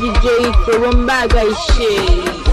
DJ Rikomix bagay shake.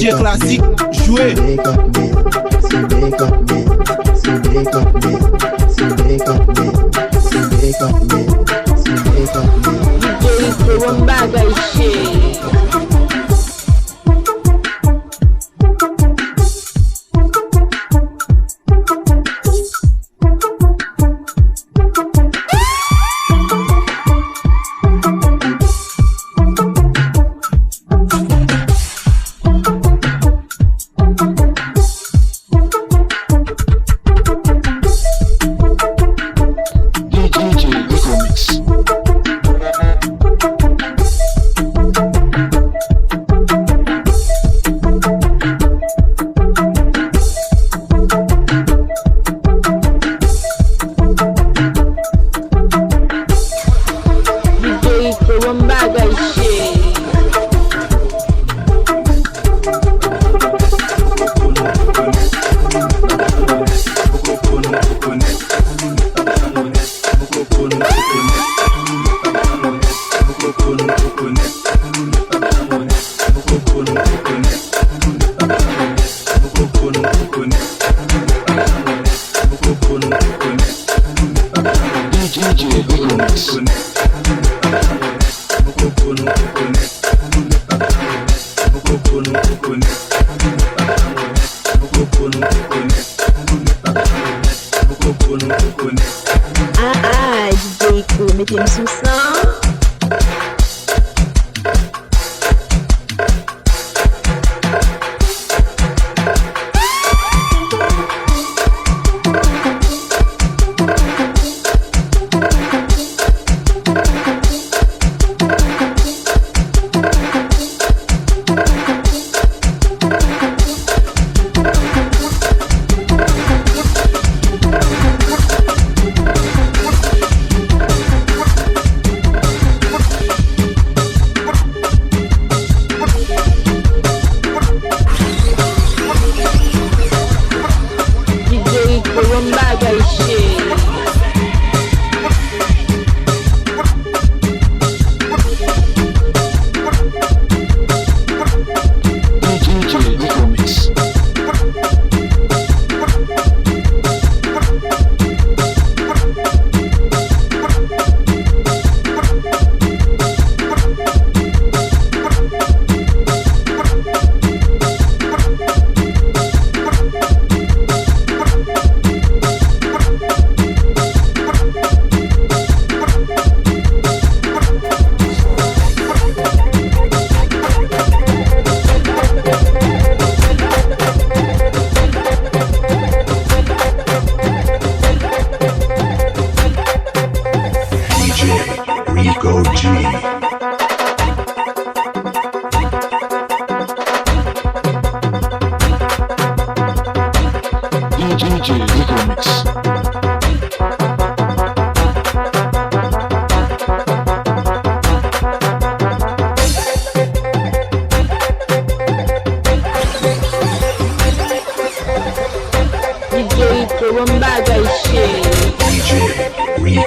DJ classique, joué.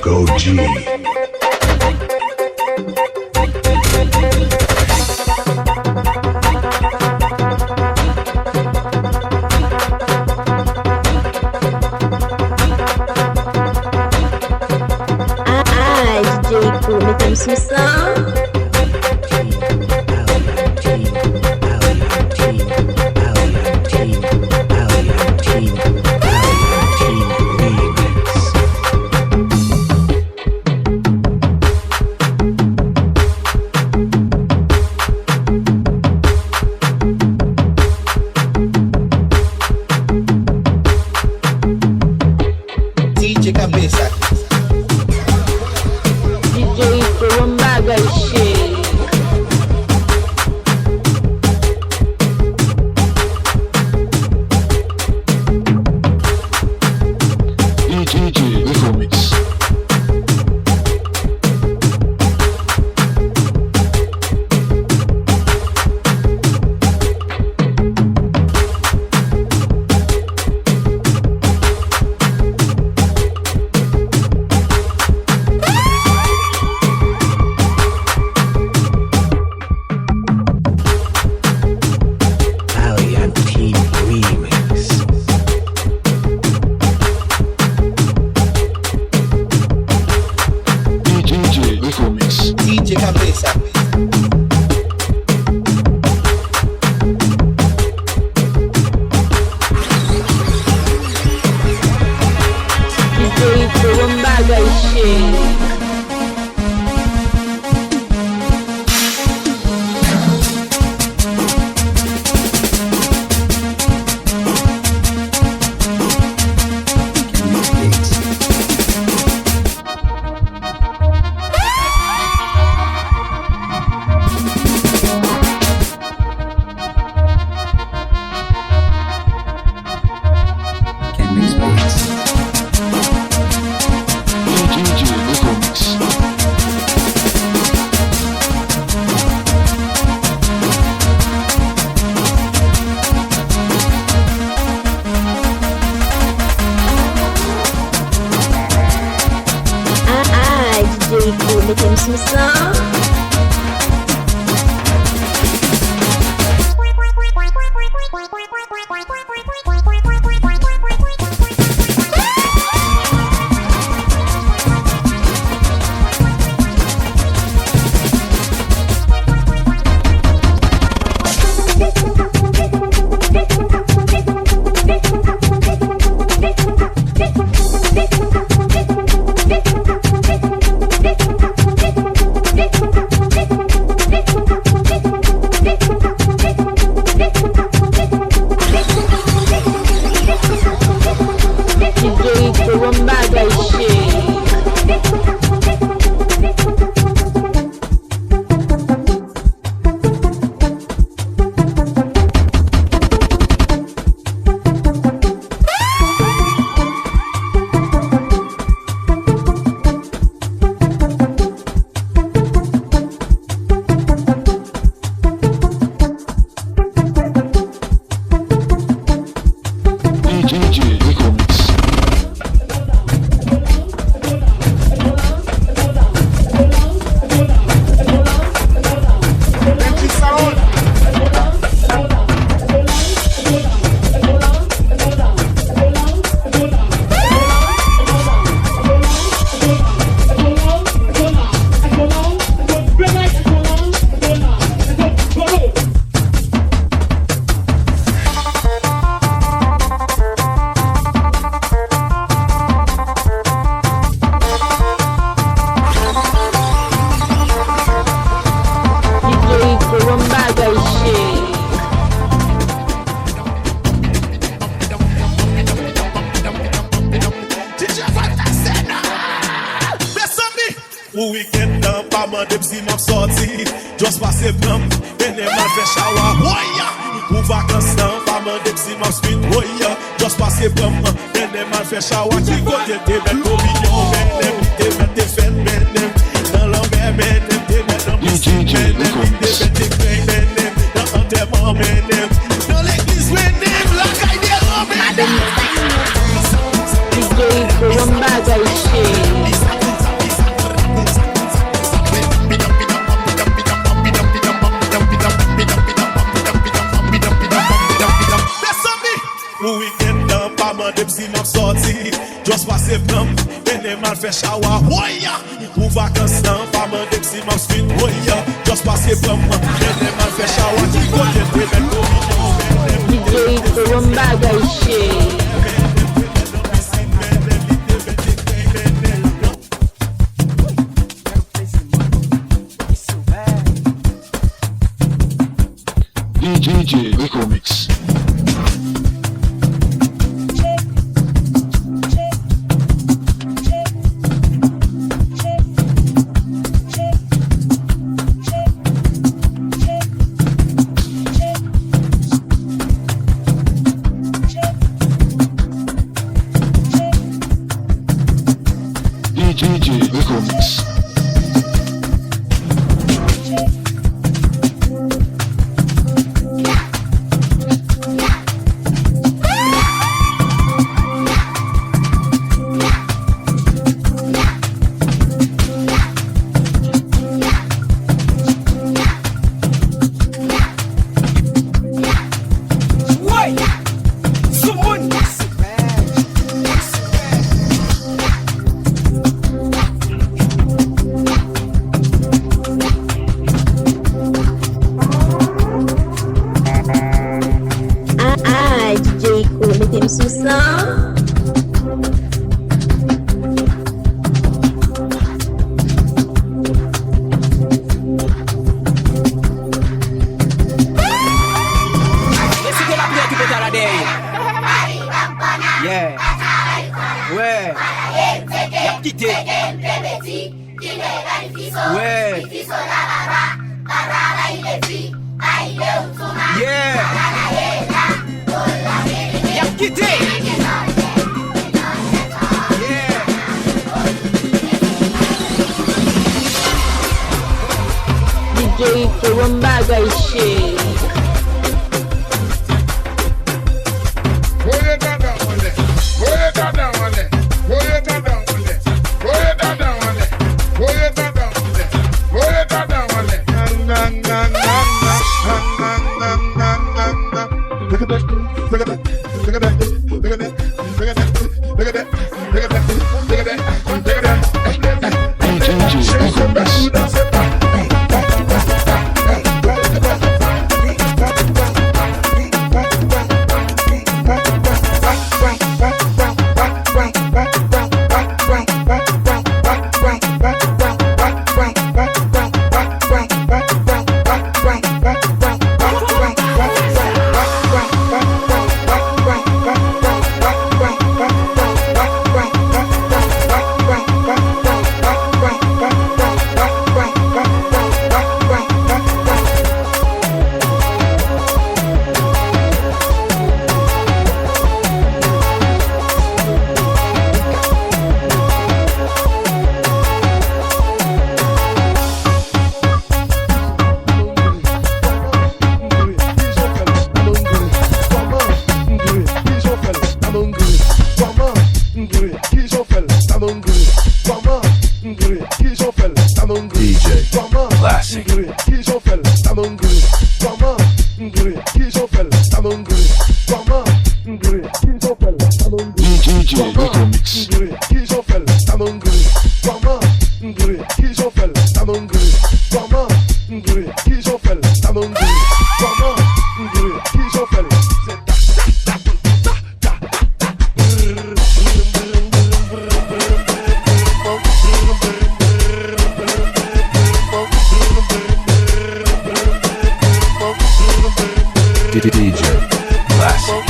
Kokow G. DJ Kokow, mettez-moi sous ça. DJ Cabeça. DJ Kokow bagay shit. DJ Rikomix. DJ Cabeça. DJ Kokow bagay shit. DJ Rikomix. DJ Kokow, mettez-moi sous ça. DJ Kokow bagay shit. DJ Rikomix. DJ Kokow bagay shit. Ou week-end nan, pa mande psi m'ap sorti. Just pase blanc, bene man fè shawa. Woya! Ou vakans nan, pa mande psi m'ap speed. Woya! Just pase blanc, bene man fè shawa. Ki kote te met komilyon, menem. Te met te fèt, menem. Nan l'anver, menem. Te met nan piscine, menem. Te met te kren, menem. Nan anterman, menem. Nan l'eglise, menem. La kay de ran, menem. DJ Kokow bagay shit. mandem si map sorti. Just passe blanc, ene mal fait shower. Woya, pour vacances nan, pas mandem si map spin. Woya, just passe blanc, ene mal fait shower. Ti kote premen DJ Kokow bagay shit. DJ Rikomix. DJ Rikomix. DJ Kokow metem sou sa. Yeah. Ouais. Y'a quitté. Ouais. Yeah. Y'a quitté. Yeah. DJ Kokow bagay shit. DJ Classic.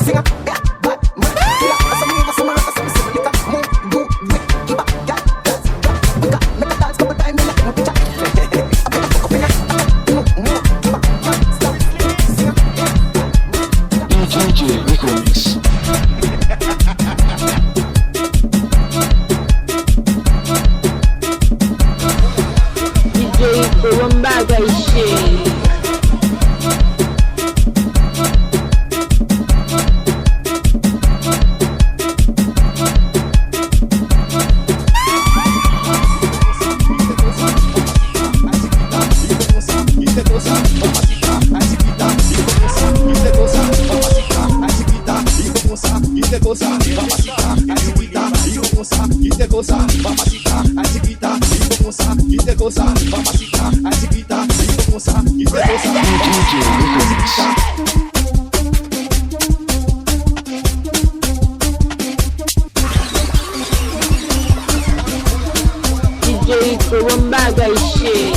Sing up, yeah, Ite cosa, mamacita, chiquita, hijo cosa, ite cosa, mamacita, chiquita, hijo cosa, ite cosa, mamacita, chiquita, hijo cosa, ite cosa, mamacita. DJ Kokow bagay shit.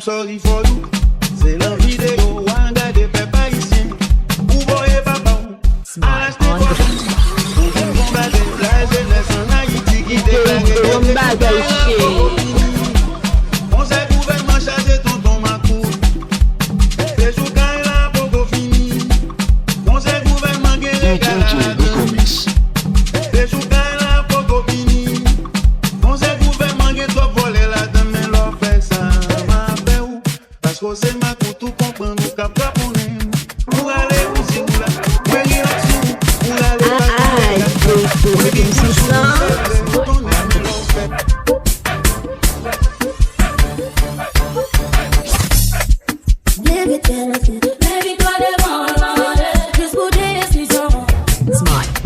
Sorry for you, c'est la vidéo, wanga de papa ici. Vous voyez papa, à l'acheter quoi? Pour combattre la jeunesse en Haïti qui déclare. On s'est gouvernement chargé tonton Macou. C'est jour quand il a beaucoup fini. On s'est gouvernement guéri. Rikomix. C'est jour quand il a beaucoup fini. On s'est gouvernement guéri, toi voler la dame et leur fait ça. Você ma kutu comprando capa ponem. Ulale uzi ula, wegi laksu. Ulale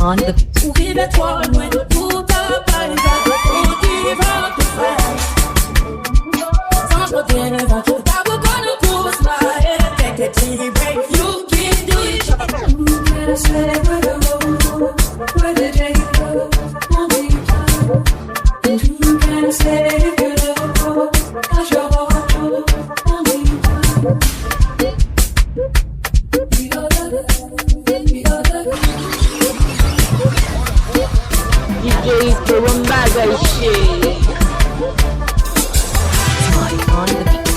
on the DJ Kokow bagay shit. on the beat.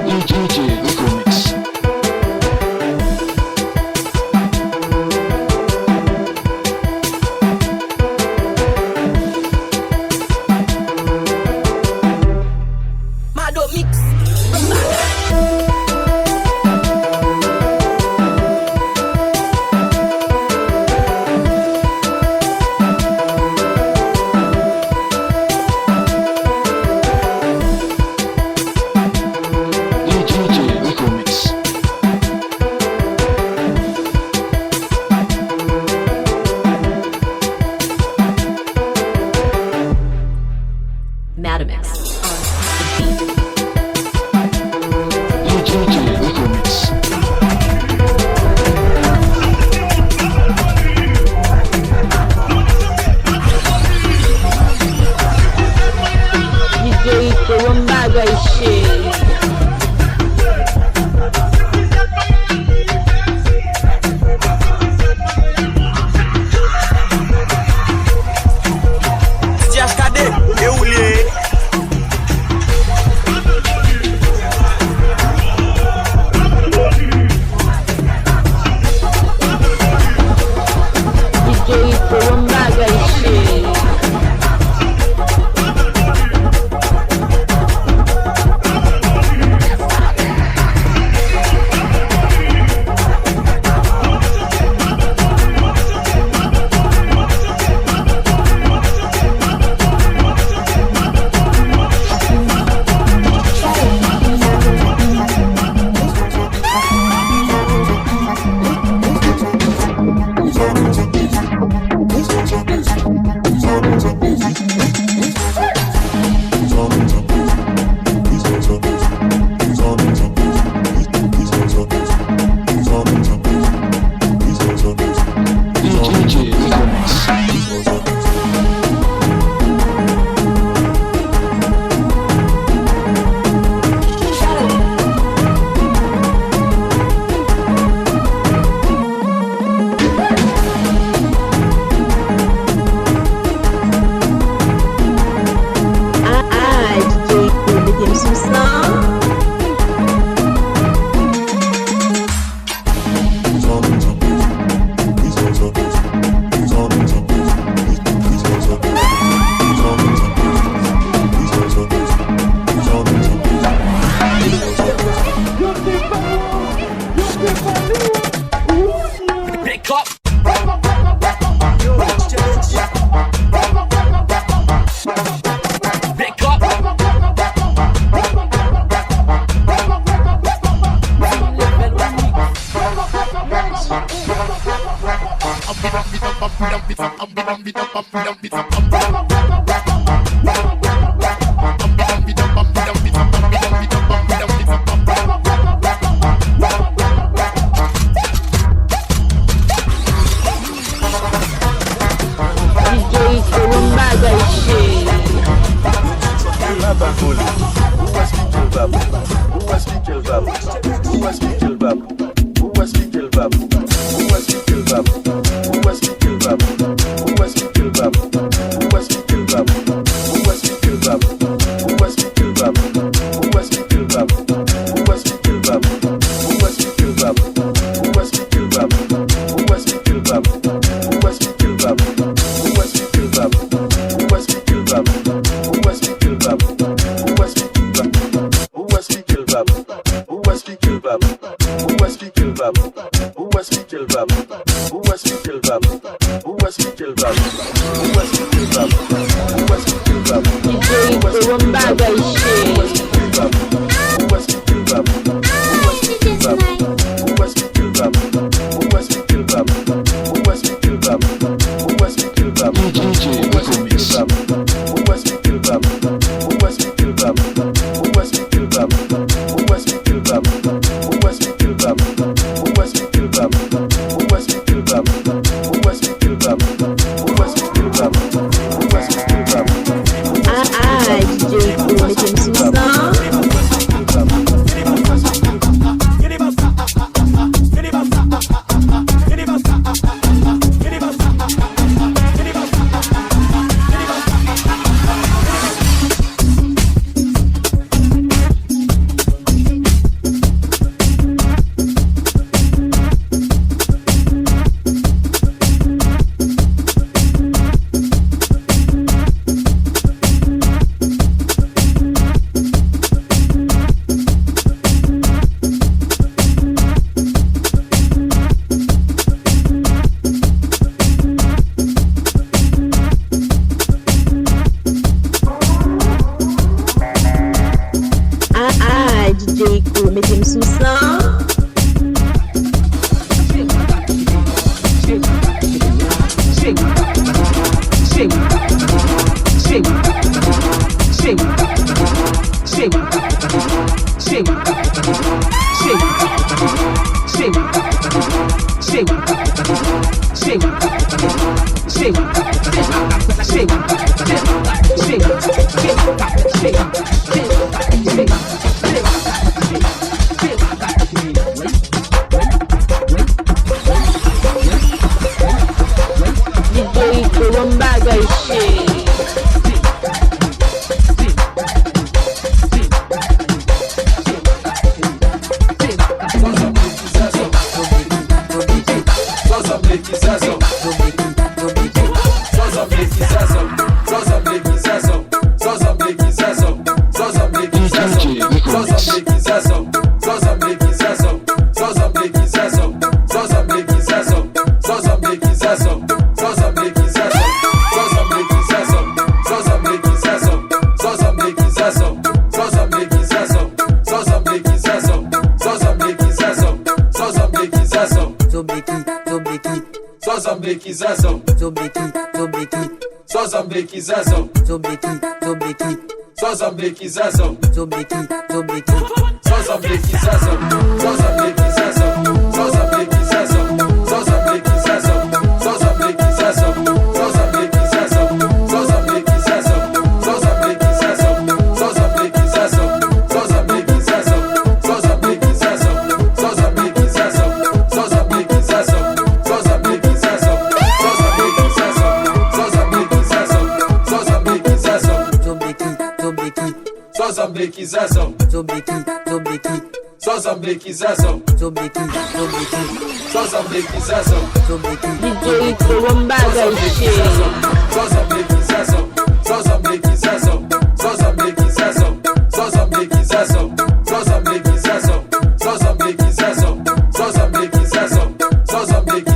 DJ Rikomix. Mado mix. break up. Break up.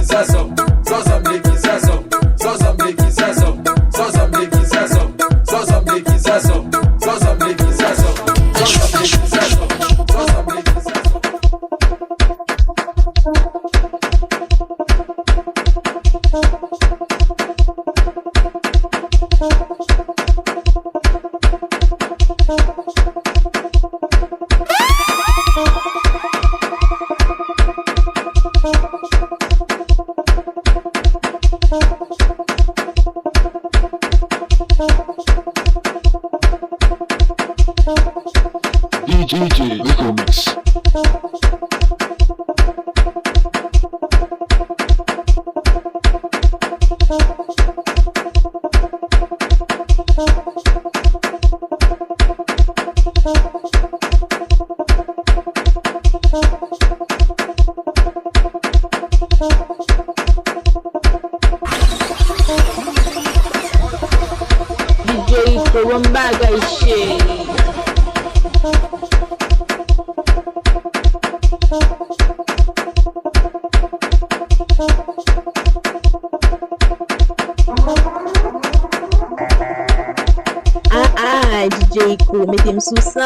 Zazo. DJ Rikomix. DJ Kokow bagay shit. DJ Kokow, mettez me sous ça.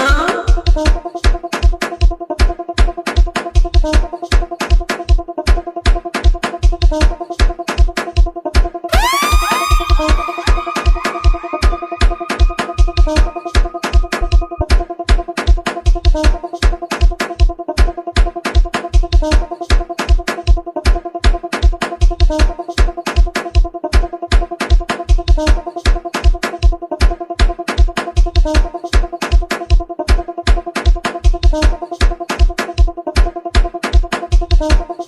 Thank you.